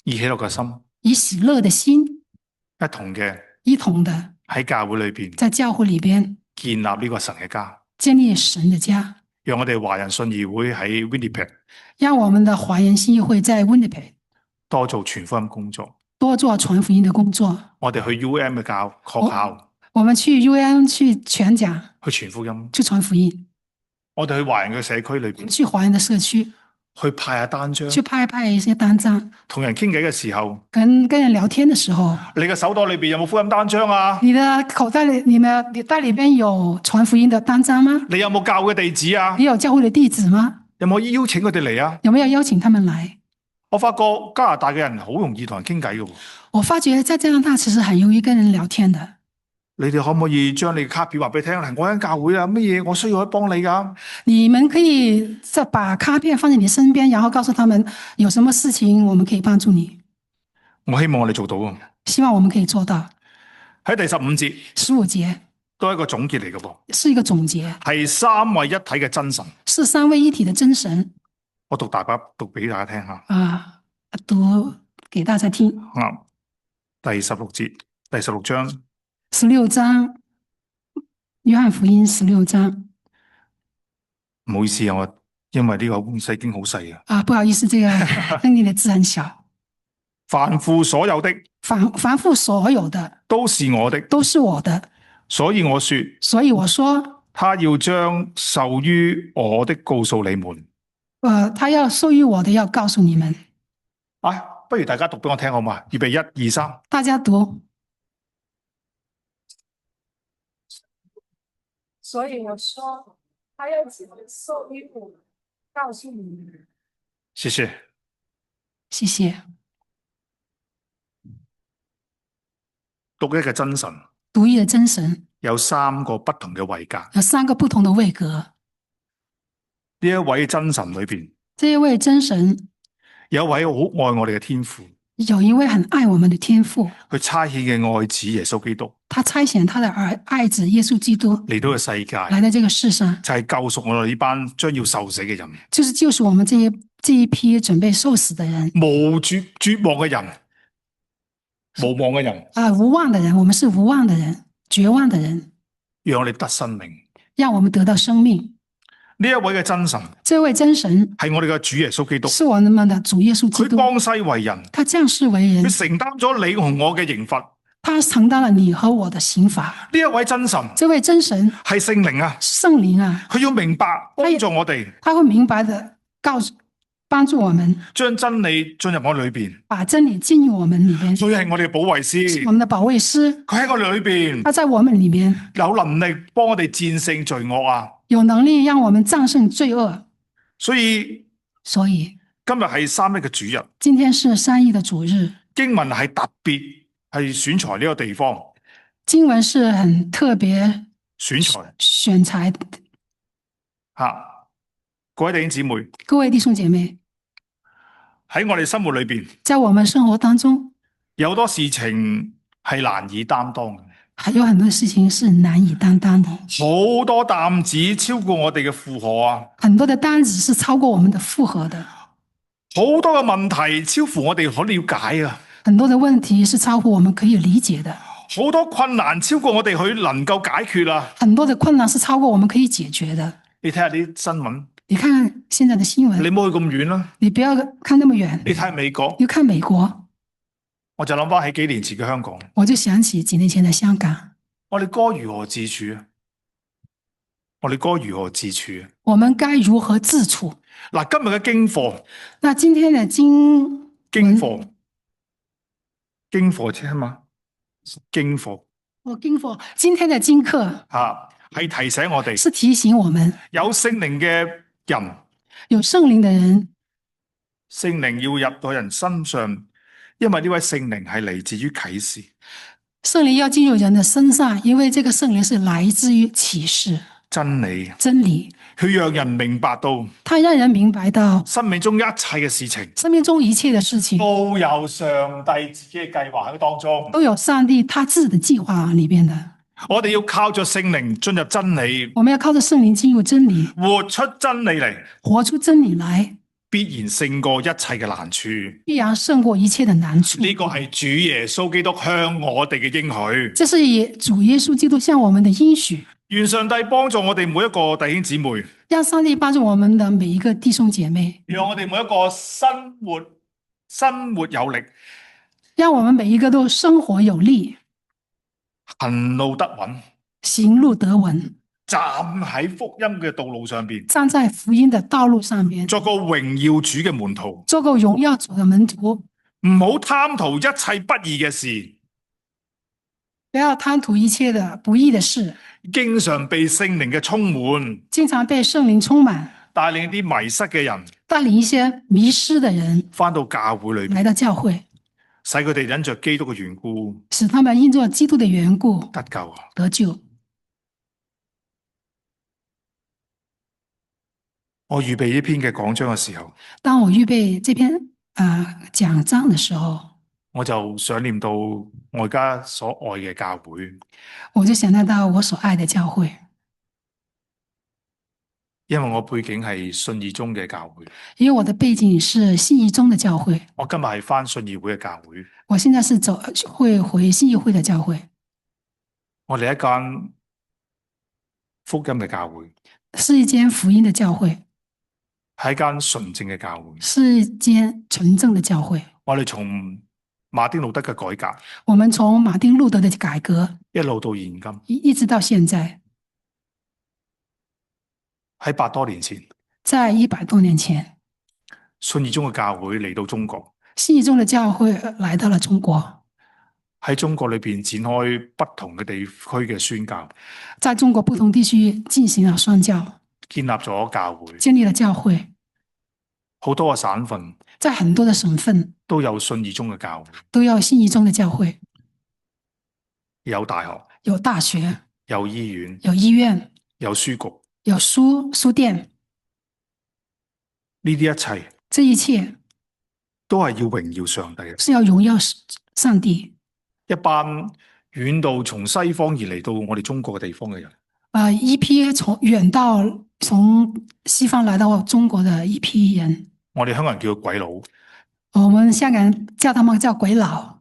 以喜樂嘅心，
以喜樂的心，
一同嘅
一同的
喺教會裏邊
在教會裡邊
建立呢個神嘅家。
建立神的家，
讓我哋華人信義會喺 Winnipeg
讓我們的華人信義會在 Winnipeg
多做傳福音工作。
多做傳福音的工作。
我哋去 UM 嘅學校
我們去 UM 去傳講，
去傳福音。
去傳福音。
我哋去華人嘅社區裏邊
去華人的社區，
去派下單張，
去派一些單張。
同人傾偈嘅時候，
跟人聊天的時候，
你嘅手袋裏邊有冇福音單張啊？
你的口袋裡，你袋裡邊有傳福音的單張嗎？
你有冇教會嘅地址啊？
你有教會的地址嗎？
有冇邀請佢哋嚟啊？
有沒有邀請他們來？
我發覺加拿大嘅人好容易同人傾偈嘅。
我發覺在加拿大其實很容易跟人聊天的。
你哋可唔可以將你嘅卡片話俾你聽？我喺教會啊，乜嘢我需要去幫你噶？
你們可以再把卡片放在你身邊，然後告訴他們有什麼事情我們可以幫助你。
我希望我哋做到啊！
希望我們可以做到。
喺第15節
15節
都係一個總結嚟嘅噃，
是一個總結，
係三位一體嘅真神。
是三位一體的真神。
我讀俾大家聽下。
啊，讀給大家聽。
啊，第16節，第16章。
16章，約翰福音16章。
唔好意思啊，因為呢個細經好細啊。
啊，不好意思，這個跟你的字很小。
凡父所有的，
凡父所有的
都是我的，
都是我的。
所以我說，
所以我說，
他要將授於我的告訴你們。
他要授予我的要告訴你們。
啊，不如大家讀俾我聽好嘛？預備1、2、3。
大家讀。所以我說，他要授予我，告訴你們。
謝謝。
謝謝。
獨一嘅真神，
獨一嘅真神
有3個不同嘅位格。
有3個不同的位格。
呢一位真神裏邊，
這一位真神
有一位好愛我哋嘅天父，
有一位很愛我們的天父，
佢差遣嘅愛子耶穌基督，
他差遣他的愛子耶穌基督
嚟到個世界，
來到這個世上，
就係救贖我哋呢班將要受死嘅人，
就是救贖我們這一批準備受死的人，
無絕望嘅人，無望嘅人，
無望的人，我們是無望的人，絕望的人，
讓我哋得生命，
讓我們得到生命。
呢一位嘅真神，
這位真神
係我哋嘅主耶穌基督，
是我們的主耶穌基督。
佢降世為人，
他降世為人，
佢承擔咗你同我嘅刑罰。
他承擔了你和我的刑罰。
呢一位真神，
這位真神
係聖靈啊，
聖靈啊，
佢要明白幫助我哋，
他會明白的幫助我們，
將真理進入我裏邊，
把真理進入我們裏邊。
所以係我哋嘅保惠師，
我們的保惠師，
佢喺我哋裏邊，
他在我們裏邊
有能力幫我哋戰勝罪惡啊！
有能力讓我們戰勝罪惡。
所以今日係3一嘅主日，
今天是3一的主日，
經文係特別係選材呢個地方，
經文是很特別選材
吓，各位弟兄姊妹，
各位弟兄姐妹，
喺我哋生活裏邊，
在我們生活當中，
有好多事情係難以擔當嘅，
還有很多事情是難以擔當的，
好多擔子超過我哋嘅負荷啊！
很多的擔子是超過我們的負荷的，
好多嘅問題超乎我哋可了解啊！
很多的問題是超乎我們可以理解的，
好多困難超過我哋去能夠解決啊！
很多的困難是超過我們可以解決的。
你睇下啲新聞，
你看看現在的新聞，
你唔好去咁遠啦。
你不要看那麼遠，
你睇下美國，
你看美國，
我就諗翻起幾年前嘅香港，
我就想起幾年前的香港，
我哋該如何自處啊？我哋該如何自處啊？
我們該如何自處？
嗱，今日嘅經課，
那今天的經
課聽嘛？經課
今天的經課
吓係提醒我哋，
是提醒我們
有聖靈嘅人，
有聖靈的人，
聖靈要入到人身上，因為呢位聖靈係嚟自於啟示。
聖靈要進入人的身上，因為這個聖靈是來自於啟示
真理，去讓人明白到，
他讓人明白到
生命中一切嘅事情，
生命中一切的事情
都有上帝自己嘅計劃喺當中，
都有上帝他自己的計劃裏邊的。
我哋要靠着聖靈進入真理，
我們要靠着聖靈進入真理，
活出真理嚟，
活出真理來，
必然勝過一切嘅難處。
必然勝過一切的難處。
呢個係主耶穌基督向我哋嘅應許。
這是主耶穌基督向我們的應許。
願上帝幫助我哋每一個弟兄姊妹，
讓上帝幫助我們的每一個弟兄姐妹，
讓我哋每一個生活有力，
讓我們每一個都生活有力，
行路得穩，
行路得穩，
站喺福音嘅道路上邊，
站在福音的道路上邊，
作個榮耀主嘅門徒，
做個榮耀主的門徒，
唔好貪圖一切不義嘅事，
不要貪圖一切的不義的事，
經常被聖靈嘅充滿，
經常被聖靈充滿，
帶領啲迷失嘅人，
帶領一些迷失的人
返到教會裏邊，
來到教會，
使佢哋因着基督嘅緣故
使他們因着基督的緣故
得救。
得救。
我預備呢篇嘅講章嘅時候，
當我預備這篇講章的時候，
我就想念到我而家所愛嘅教會，
我就想到我所愛的教會，
因為我背景係信義中嘅教會，
因為我的背景是信義中的教會，
我今日係返信義會嘅教會，
我現在是回信義會的教會，
我哋一間福音嘅教會，
是一間福音的教會，
係一間純正嘅教會，
是一間純正的教會。
我哋從馬丁路德嘅改革，
我們從馬丁路德的改革
一路到現今，
一直到現在，
喺100多年前，
在100多年前，
信義中嘅教會嚟到中國，
信義中的教會來到了中國，
喺中國裏邊展開不同嘅地區嘅宣教，
在中國不同地區進行了宣教，
建立咗教會，
建立了教會，
好多個省份
在很多的省份
都有信義中嘅教會，
都有信義中的教會，
有大學，
有大學，
有醫院，
有醫院，
有書局，
有書店，
呢啲一切
這一切
都係要榮耀上帝嘅。
是要榮耀上帝。
一班遠道從西方而嚟到我哋中國嘅地方嘅人，
一批從西方來到中國的一批人，
我哋香港人叫佢鬼佬。
我們香港人叫他們叫鬼佬。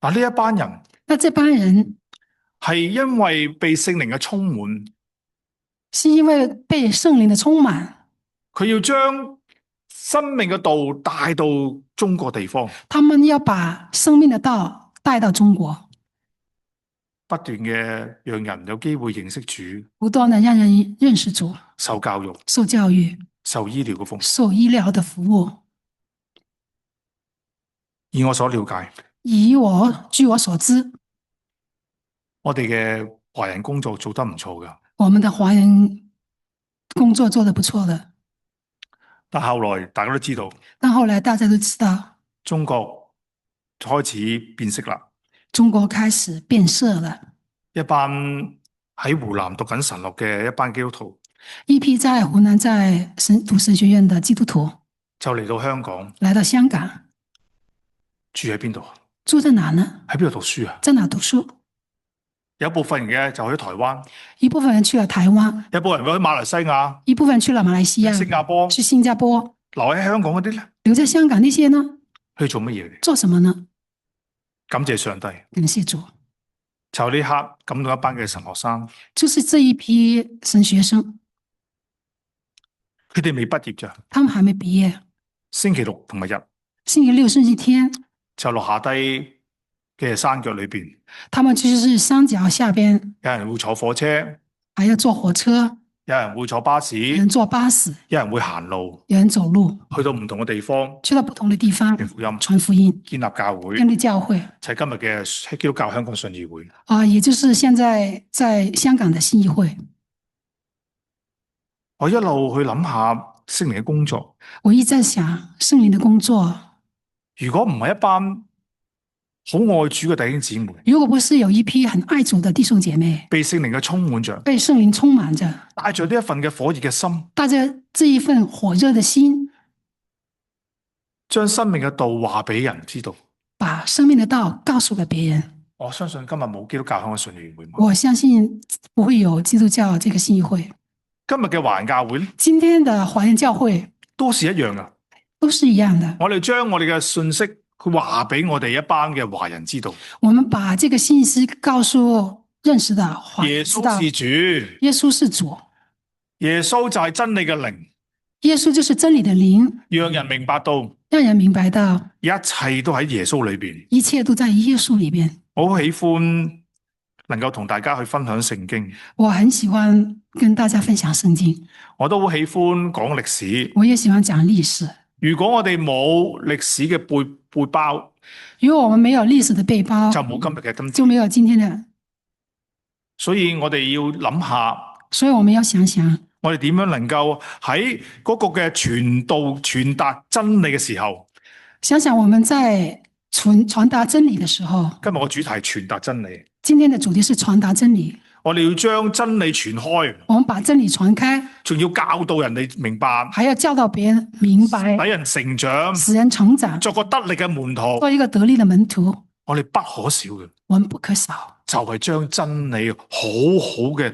嗱，呢一班人，
那這班人
係因為被聖靈嘅充滿，
是因為被聖靈的充滿，
佢要將生命嘅道帶到中國地方，
他們要把生命的道帶到中國，
不斷嘅讓人有機會認識主，
不斷的讓人認識主，
受教育、
受教育、
受醫療嘅服務。
受醫療的服務。
以我所了解，
據我所知，
我哋嘅華人工作做得唔錯㗎，
我們的華人工作做得不錯的。
但後來大家都知道，
但後來大家都知道，
中國開始變色啦。
中國開始變色了。
一班喺湖南讀緊神學嘅一班基督徒，
一批在湖南讀神學院的基督徒，
就嚟到香港，
来到香港，
住喺邊度啊？
住在哪呢？
喺邊度讀書啊？
在哪讀書？
有部分人嘅就去台灣，
一部分人去了台灣，
有部分人去馬來西亞、
一部分去了馬來西亞、
新加坡，
去新加坡。
留喺香港嗰啲咧，
留在香港那些呢？
去做乜嘢嘅？
做什麼呢？
感謝上帝，
感謝主，
就呢刻感動一班嘅神學生，
就是這一批神學生，
佢哋未畢業咋，
他們還沒畢業。
星期六同埋日
星期六、星期天，
就落下低嘅山腳裏邊，
他們就是山腳下邊，
有人會坐火車，
還要坐火車，
有人會坐巴士，
有人坐巴士，
有人會行路，
有人走路，
去到唔同嘅地方
去到不同的地方
傳福音、
傳福音，
建立教會，
建立教會。
就係今日嘅基督教香港信義會。
也就是現在在香港的信義會。
我一路去諗下聖靈嘅工作，
我一直在想聖靈的工作，
如果唔係一班好愛主嘅弟兄姊妹，
如果不是有一批很愛主的弟兄姐妹，
被聖靈嘅充滿着，
被聖靈充滿着，
帶着呢一份嘅火熱嘅心，
帶着這一份火熱的心，
將生命嘅道話俾人知道。
把生命的道告訴給別人。
我相信今日冇基督教香港信義會，
我相信不會有基督教這個信義會。
今日嘅華人教會咧，
今天的華人教會
都是一樣噶。
都是一樣的。
我哋將我哋嘅信息去話俾我哋一班嘅華人知道。
我們把這個信息告訴認識的華
耶
人知道，
穌是主，
耶穌是主，
耶穌就係真理嘅靈，
耶穌就是真理的靈，
讓人明白到
讓人明白到
一切都喺耶穌裏邊。
一切都在耶穌裡邊。
我好喜歡能夠同大家去分享聖經，
我很喜歡跟大家分享聖經，
我都好喜歡講歷史。
我也喜歡講歷史。
如果我哋冇歷史嘅背包，
如果我們沒有歷史的背包，
就冇今日嘅今天。
就沒有今天的。
所以我哋要諗下，
所以我們要想想，
我哋點樣能夠喺嗰個嘅傳道傳達真理嘅時候，
想想我們在傳達真理的時候，
今日我主題係傳達真理，
今天的主題是傳達真理。
我哋要將真理傳開，
我們把真理傳開，
仲要教導人哋明白，
還要教導別人明白，
使人成長，
使人成長，
作個得力嘅門徒。
做一個得力的門徒。
我哋不可少嘅，
我們不可少，
就係將真理好好嘅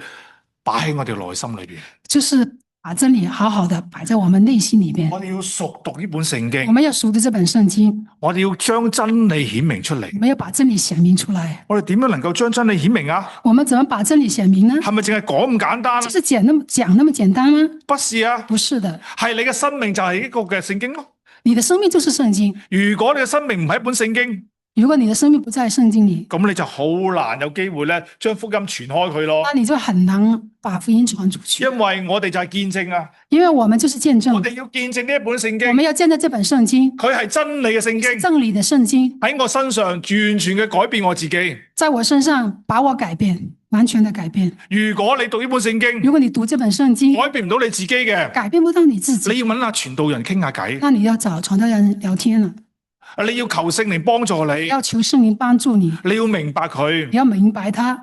擺喺我哋內心裏邊。
就是把真理好好的擺在我們內心裡邊。
我哋要熟讀呢本聖
我
經，
們要熟讀這本聖經，
我哋要將真理顯明出嚟
我。們要把真理顯明出來。
我哋點樣能夠將真理顯明啊？
我們怎麼把真理顯明呢？
係咪淨係講咁簡單啊？
就是講那麼簡單嗎？
不是啊，
不是的，
係你嘅生命就係一個嘅聖經咯。
你的生命就是聖經。
如果你嘅生命唔係一本聖經，
如果你的生命不在聖經裡，
咁你就好難有機會咧將福音傳開佢咯。
那你就很難把福音傳出去。
因為我哋就係見證啊，
因為我們就是見證，
我哋要見證呢一本聖
我
經，
們要見證這本聖經，
佢係真理嘅聖經，
真理的聖經，
喺我身上完全嘅改變我自己。
在我身上把我改變，完全的改變。
如果你讀呢本聖經，
如果你讀這本聖經，
改變唔到你自己嘅，
改變不到你自己，
你要揾下傳道人傾下偈，
那你要找傳道人聊天了，
你要求聖靈幫助你，
要求聖靈幫助你，
你要明白佢，
你要明白它，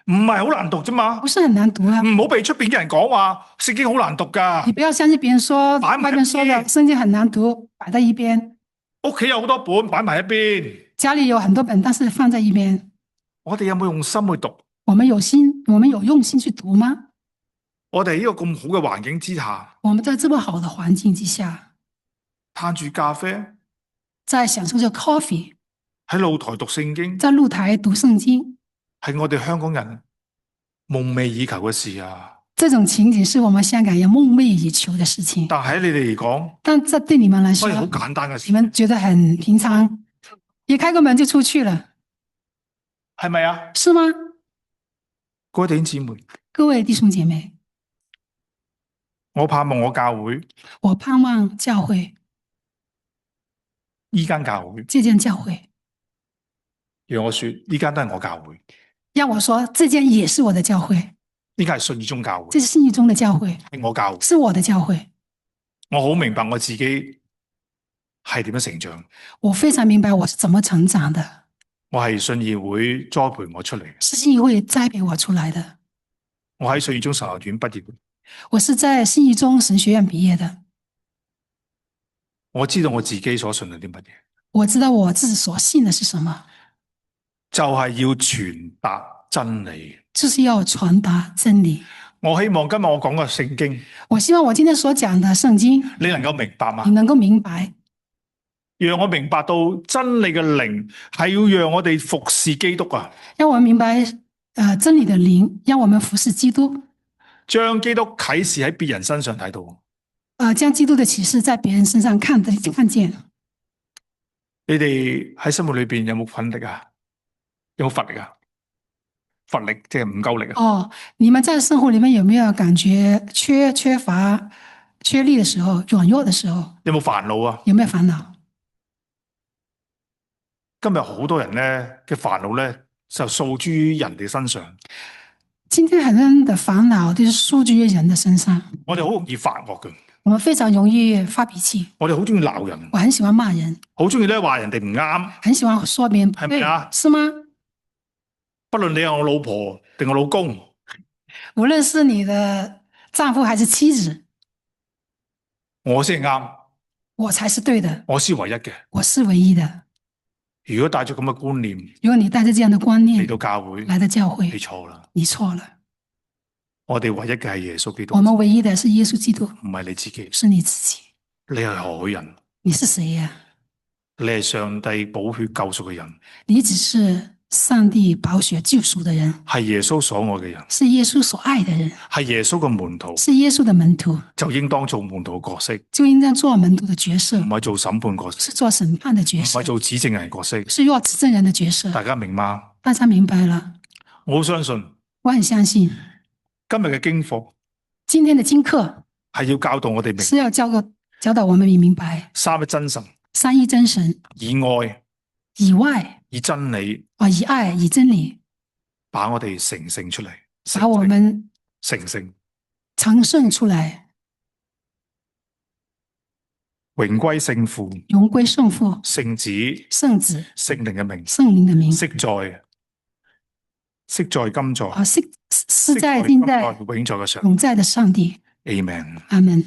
唔係好難讀啫嘛。
不是很難讀啊。
唔好被出邊嘅人講話聖經好難讀噶
你。不要相信別人說
擺埋一邊
外面說的聖經很難讀，擺在一邊。
屋企有好多本擺埋一邊，
家裡有很多本，但是放在一邊。
我哋有冇用心去讀？
我們有用心去讀嗎？
我哋喺呢個咁好嘅環境之下，
我們在這麼好的環境之下，
嘆住咖啡，
在享受着 coffee，
喺露台讀聖經，
在露台讀聖經，
係我哋香港人夢寐以求嘅事啊！
這種情景是我們香港人夢寐以求的事情。
但喺你哋嚟講，
但這對你們來說
可以好簡單嘅事
你，們覺得很平常，一開個門就出去了，
係咪啊？
是嗎？
各位弟兄姊妹，
各位弟兄姐妹，
我盼望我教會
我盼望教會
呢間教會，
這間教會，
讓我說呢間都係我教會，
讓我說這間也是我的教會，
呢間係信義宗教會，
這是信義中的教會，
係我教會。
是我的教會。
我好明白我自己係點樣成長，
我非常明白我是怎麼成長的，
我係信義會栽培我出嚟，
是信義會栽培我出來的。
我喺信義中神學院畢業，
我是在信義中神學院畢業的。
我知道我自己所信係啲乜嘢，
我知道我自己所信的是什麼，
就係要傳達真理。
就是要傳達真理。
我希望今日我講嘅聖經，
我希望我今天所講的聖經，
你能夠明白嗎
你？能夠明白，
讓我明白到真理嘅靈係要讓我哋服侍基督啊，
讓我們明白真理的靈，讓我們服侍基督，
將基督啟示喺別人身上睇到。
將基督的啟示在別人身上看見。
你哋喺生活裏邊有冇奮力啊？有冇乏力啊？乏力即係唔夠力啊？
哦，你們在生活裏面有沒有感覺缺乏、缺力的時候、軟弱的時候？
有冇煩惱啊？
有沒有煩惱？
今日好多人咧嘅煩惱咧就訴諸於人哋身上，
今天很多人的煩惱都是訴諸於人的身上。
我哋好容易發惡嘅，
我們非常容易發脾氣，
我哋好中意鬧人，
我很喜歡罵人，
好中意咧話人哋唔啱，
很喜歡說別人不對，
係咪啊？
是嗎？
不論你係我老婆定我老公，
無論是你的丈夫還是妻子，
我先係啱，
我才是對的，
我先唯一嘅。
我是唯一的。
如果帶咗咁嘅觀念
如果你帶着這樣的觀念
嚟到教會，
來到教會，
你錯啦。
你錯了。
我哋唯一嘅係耶穌基督，
我們唯一的是耶穌基督，
唔係你自己。
是你自己。
你係何許人？
你是誰呀？
你係上帝寶血救贖嘅人，
你只是上帝寶血救贖的人，
係耶穌所愛嘅人，
是耶穌所愛的人，
係耶穌嘅門徒，
是耶穌的門徒，
就應當做門徒嘅角色，
就應當做門徒的角色
唔，係做審判角色，
是做審判的角色
唔係，做指證人角色。
是做指證人的角色。
大家明嗎？
大家明白了？
我好相信
我很相信
今日嘅經課
今天的經課
係要教導我哋明
是要教導我們明白
三一真神，
三一真神
以愛、
以外
以真理，
以愛以真理，
把我哋成聖出嚟，
把我們
成聖，
成聖出來，
榮歸聖父、
榮歸聖父、
聖子、
聖子、
聖靈嘅名，
聖靈的名，
昔在今在，
是在今在
永在嘅上。
永在的上帝。
Amen。
阿門。